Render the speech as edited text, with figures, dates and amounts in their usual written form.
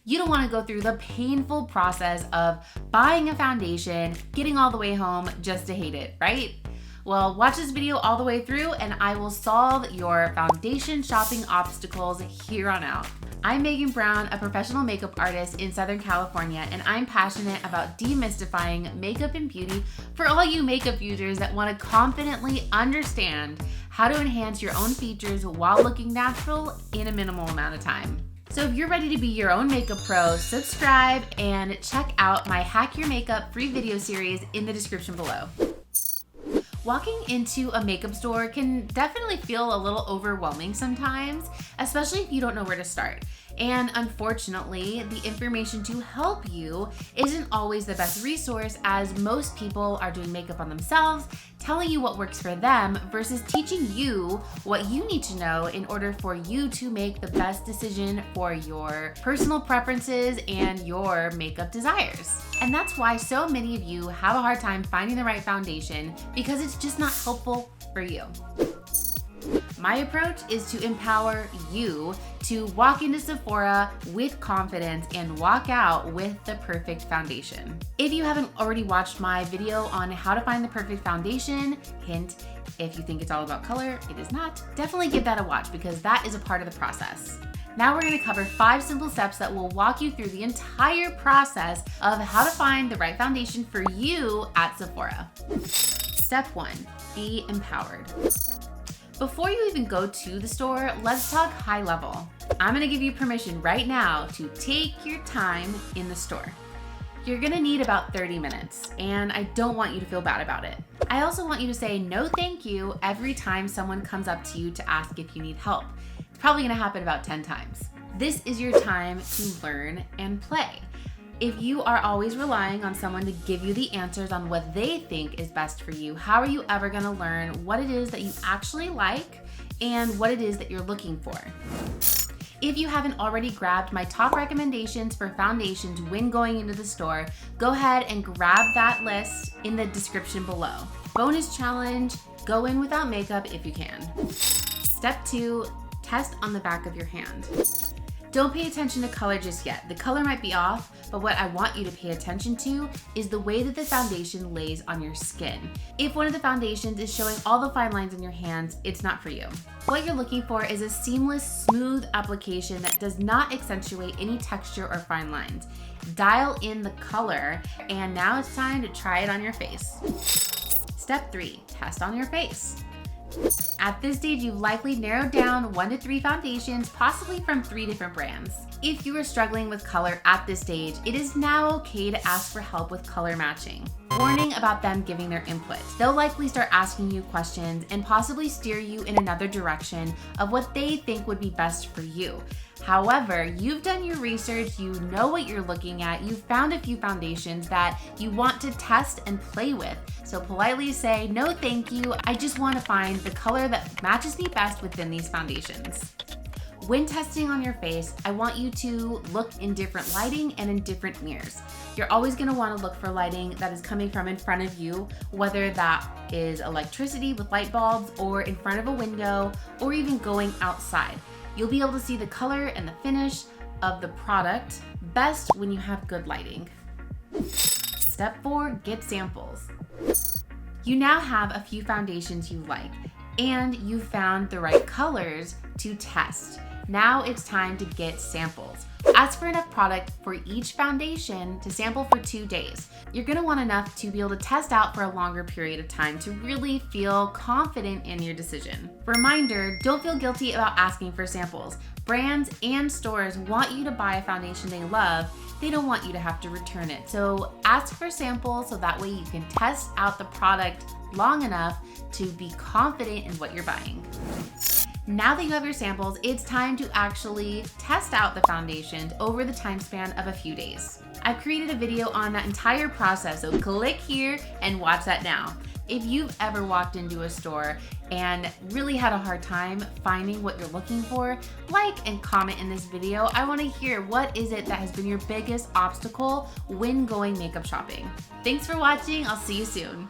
You don't want to go through the painful process of buying a foundation, getting all the way home just to hate it, right? Well, watch this video all the way through and I will solve your foundation shopping obstacles here on out. I'm Megan Brown, a professional makeup artist in Southern California, and I'm passionate about demystifying makeup and beauty for all you makeup users that want to confidently understand how to enhance your own features while looking natural in a minimal amount of time. So if you're ready to be your own makeup pro, subscribe and check out my Hack Your Makeup free video series in the description below. Walking into a makeup store can definitely feel a little overwhelming sometimes, especially if you don't know where to start. And unfortunately, the information to help you isn't always the best resource, as most people are doing makeup on themselves, telling you what works for them versus teaching you what you need to know in order for you to make the best decision for your personal preferences and your makeup desires. And that's why so many of you have a hard time finding the right foundation, because it's just not helpful for you. My approach is to empower you to walk into Sephora with confidence and walk out with the perfect foundation. If you haven't already watched my video on how to find the perfect foundation, hint, if you think it's all about color, it is not, definitely give that a watch because that is a part of the process. Now we're going to cover 5 simple steps that will walk you through the entire process of how to find the right foundation for you at Sephora. Step 1, be empowered. Before you even go to the store, let's talk high level. I'm gonna give you permission right now to take your time in the store. You're gonna need about 30 minutes, and I don't want you to feel bad about it. I also want you to say no thank you every time someone comes up to you to ask if you need help. It's probably gonna happen about 10 times. This is your time to learn and play. If you are always relying on someone to give you the answers on what they think is best for you, how are you ever gonna learn what it is that you actually like and what it is that you're looking for? If you haven't already grabbed my top recommendations for foundations when going into the store, go ahead and grab that list in the description below. Bonus challenge, go in without makeup if you can. Step 2, test on the back of your hand. Don't pay attention to color just yet. The color might be off, but what I want you to pay attention to is the way that the foundation lays on your skin. If one of the foundations is showing all the fine lines on your hands, it's not for you. What you're looking for is a seamless, smooth application that does not accentuate any texture or fine lines. Dial in the color, and now it's time to try it on your face. Step 3, test on your face. At this stage, you've likely narrowed down 1 to 3 foundations, possibly from 3 different brands. If you are struggling with color at this stage, it is now okay to ask for help with color matching. Warning about them giving their input. They'll likely start asking you questions and possibly steer you in another direction of what they think would be best for you. However, you've done your research, you know what you're looking at, you've found a few foundations that you want to test and play with. So politely say, no thank you, I just want to find the color that matches me best within these foundations. When testing on your face, I want you to look in different lighting and in different mirrors. You're always going to want to look for lighting that is coming from in front of you, whether that is electricity with light bulbs or in front of a window or even going outside. You'll be able to see the color and the finish of the product best when you have good lighting. Step 4, get samples. You now have a few foundations you like, and you've found the right colors to test. Now it's time to get samples. Ask for enough product for each foundation to sample for 2 days. You're gonna want enough to be able to test out for a longer period of time to really feel confident in your decision. Reminder, don't feel guilty about asking for samples. Brands and stores want you to buy a foundation they love. They don't want you to have to return it. So ask for samples so that way you can test out the product long enough to be confident in what you're buying. Now that you have your samples, it's time to actually test out the foundations over the time span of a few days. I've created a video on that entire process, so click here and watch that now. If you've ever walked into a store and really had a hard time finding what you're looking for, like and comment in this video. I want to hear what is it that has been your biggest obstacle when going makeup shopping. Thanks for watching. I'll see you soon.